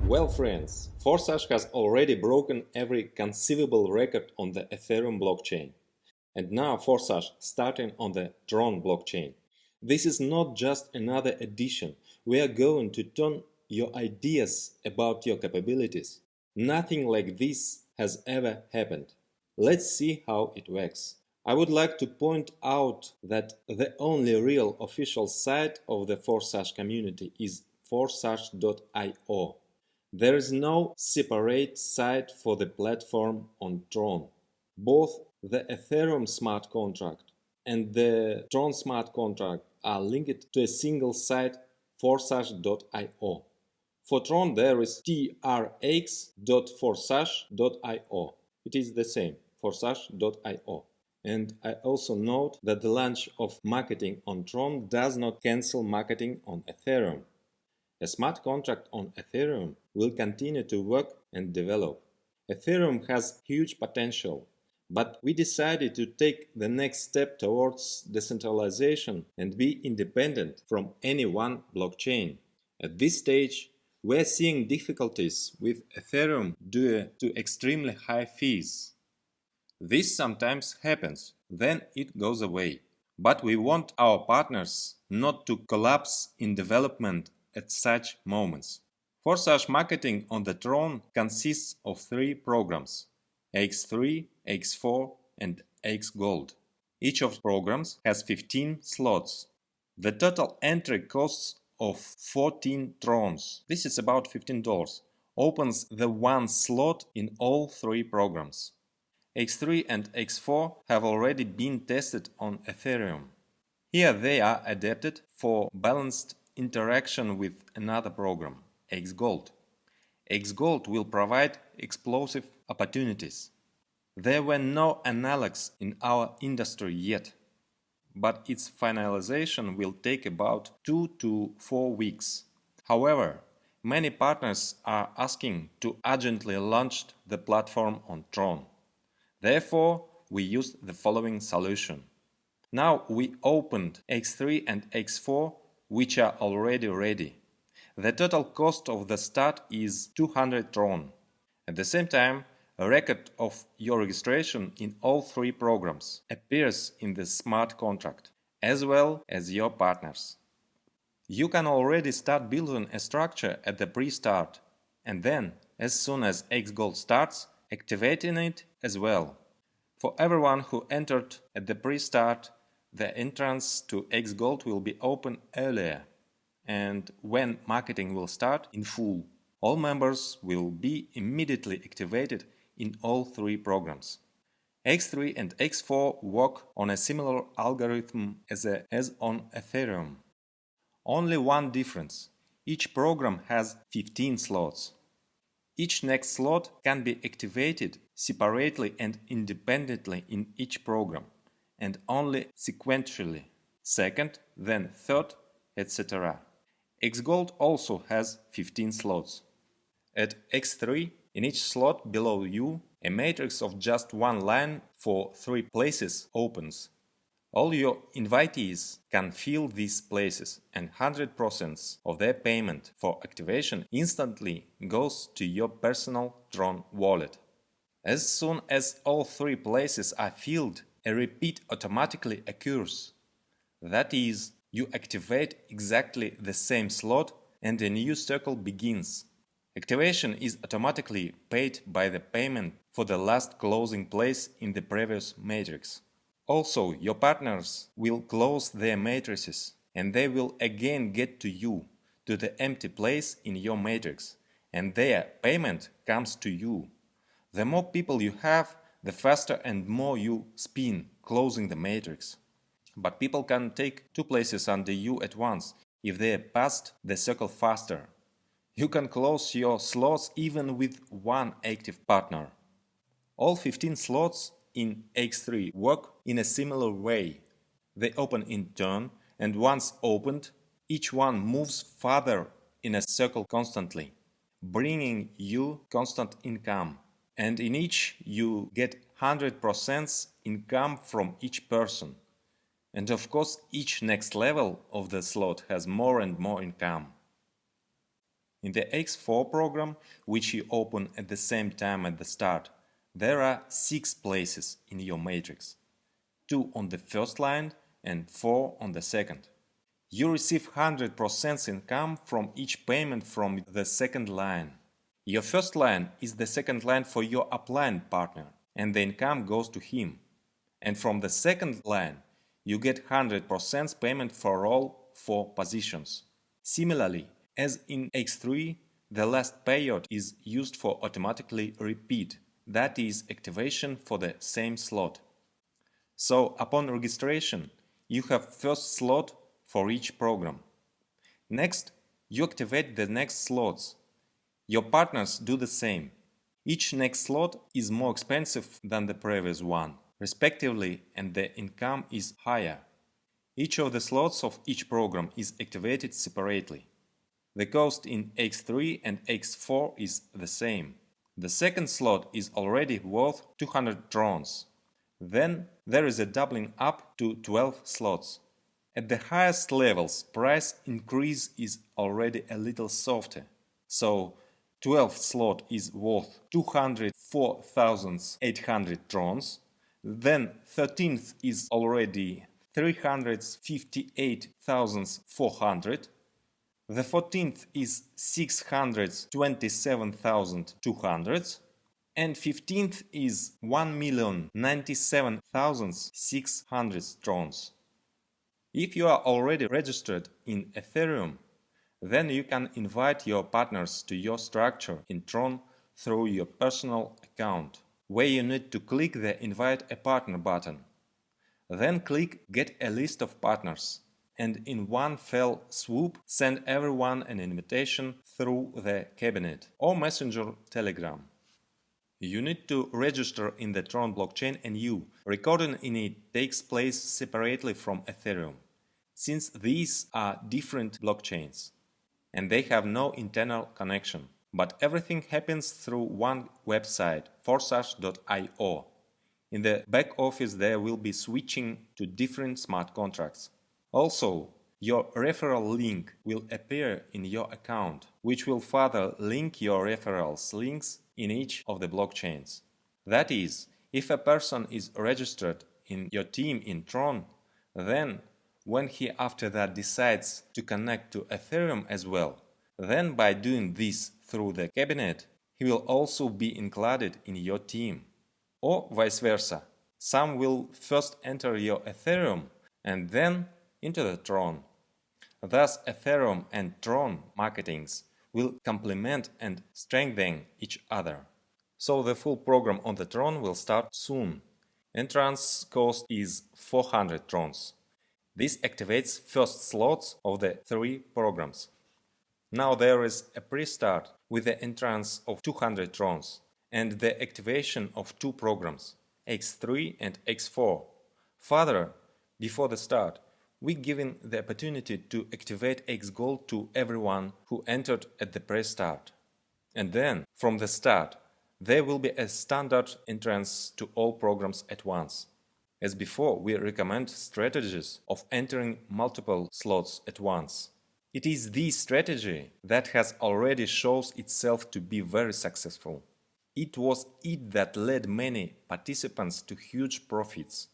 Well friends, Forsage has already broken every conceivable record on the Ethereum blockchain. And now Forsage starting on the Tron blockchain. This is not just another addition. We are going to turn your ideas about your capabilities. Nothing like this has ever happened. Let's see how it works. I would like to point out that the only real official site of the Forsage community is forsage.io. There is no separate site for the platform on Tron. Both the Ethereum smart contract and the Tron smart contract are linked to a single site, forsage.io. For Tron there is trx.forsage.io. It is the same, forsage.io. And I also note that the launch of marketing on Tron does not cancel marketing on Ethereum. A smart contract on Ethereum will continue to work and develop. Ethereum has huge potential, but we decided to take the next step towards decentralization and be independent from any one blockchain. At this stage, we are seeing difficulties with Ethereum due to extremely high fees. This sometimes happens, then it goes away. But we want our partners not to collapse in development at such moments. Forsage marketing on the Tron consists of 3 programs: X3, X4 and X Gold. Each of the programs has 15 slots. The total entry costs of 14 Trons, this is about $15, opens the one slot in all 3 programs. X3 and X4 have already been tested on Ethereum. Here they are adapted for balanced interaction with another program, X Gold. X Gold will provide explosive opportunities. There were no analogs in our industry yet, but its finalization will take about 2 to 4 weeks. However, many partners are asking to urgently launch the platform on Tron. Therefore, we used the following solution. Now we opened X3 and X4, which are already ready. The total cost of the start is 200 Tron. At the same time, a record of your registration in all 3 programs appears in the smart contract, as well as your partners. You can already start building a structure at the pre-start, and then, as soon as X-Gold starts, activating it as well. For everyone who entered at the pre-start, the entrance to X-Gold will be open earlier, and when marketing will start in full, all members will be immediately activated in all 3 programs. X3 and X4 work on a similar algorithm as on Ethereum. Only one difference: each program has 15 slots. Each next slot can be activated separately and independently in each program, and only sequentially, second, then third, etc. X-Gold also has 15 slots. At X3, in each slot below you, a matrix of just one line for 3 places opens. All your invitees can fill these places, and 100% of their payment for activation instantly goes to your personal Tron wallet. As soon as all 3 places are filled, a repeat automatically occurs. That is, you activate exactly the same slot and a new circle begins. Activation is automatically paid by the payment for the last closing place in the previous matrix. Also, your partners will close their matrices, and they will again get to you, to the empty place in your matrix, and their payment comes to you. The more people you have, the faster and more you spin, closing the matrix. But people can take 2 places under you at once if they passed the circle faster. You can close your slots even with 1 active partner. All 15 slots in X3 work in a similar way. They open in turn, and once opened, each one moves farther in a circle constantly, bringing you constant income. And in each you get 100% income from each person. And of course, each next level of the slot has more and more income. In the X4 program, which you open at the same time at the start, there are 6 places in your matrix, 2 on the first line and 4 on the second. You receive 100% income from each payment from the second line. Your first line is the second line for your upline partner, and the income goes to him. And from the second line, you get 100% payment for all 4 positions. Similarly, as in X3, the last payout is used for automatically repeat, that is activation for the same slot. So upon registration, you have first slot for each program. Next, you activate the next slots. Your partners do the same. Each next slot is more expensive than the previous one, respectively, and the income is higher. Each of the slots of each program is activated separately. The cost in X3 and X4 is the same. The second slot is already worth 200 Trons. Then there is a doubling up to 12 slots. At the highest levels, price increase is already a little softer. So 12th slot is worth 204,800 Trons. Then 13th is already 358,400. The 14th is 627,200 and 15th is 1,097,600 Trons. If you are already registered in Ethereum, then you can invite your partners to your structure in Tron through your personal account, where you need to click the Invite a Partner button. Then click Get a list of partners, and in one fell swoop send everyone an invitation through the cabinet or Messenger Telegram. You need to register in the Tron blockchain, and recording in it takes place separately from Ethereum, since these are different blockchains and they have no internal connection. But everything happens through one website, Forsage.io. In the back office there will be switching to different smart contracts. Also, your referral link will appear in your account, which will further link your referrals links in each of the blockchains. That is, if a person is registered in your team in Tron, then when he after that decides to connect to Ethereum as well, then by doing this through the cabinet, he will also be included in your team. Or vice versa. Some will first enter your Ethereum and then into the Tron. Thus, Ethereum and Tron marketings will complement and strengthen each other. So the full program on the Tron will start soon. Entrance cost is 400 Trons. This activates first slots of the 3 programs. Now there is a pre-start with the entrance of 200 Trons and the activation of 2 programs, X3 and X4. Further, before the start, we given the opportunity to activate X Gold to everyone who entered at the pre-start. And then, from the start, there will be a standard entrance to all programs at once. As before, we recommend strategies of entering multiple slots at once. It is this strategy that has already shown itself to be very successful. It was it that led many participants to huge profits.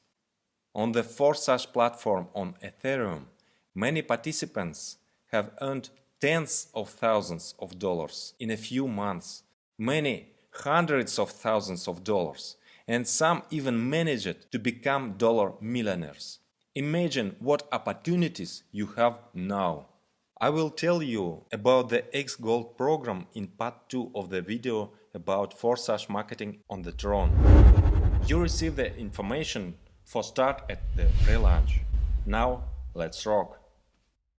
On the Forsage platform on Ethereum, many participants have earned tens of thousands of dollars in a few months, many hundreds of thousands of dollars, and some even managed to become dollar millionaires. Imagine what opportunities you have now. I will tell you about the X Gold program in part 2 of the video about Forsage marketing on the Tron. You receive the information for start at the pre-launch. Now, let's rock!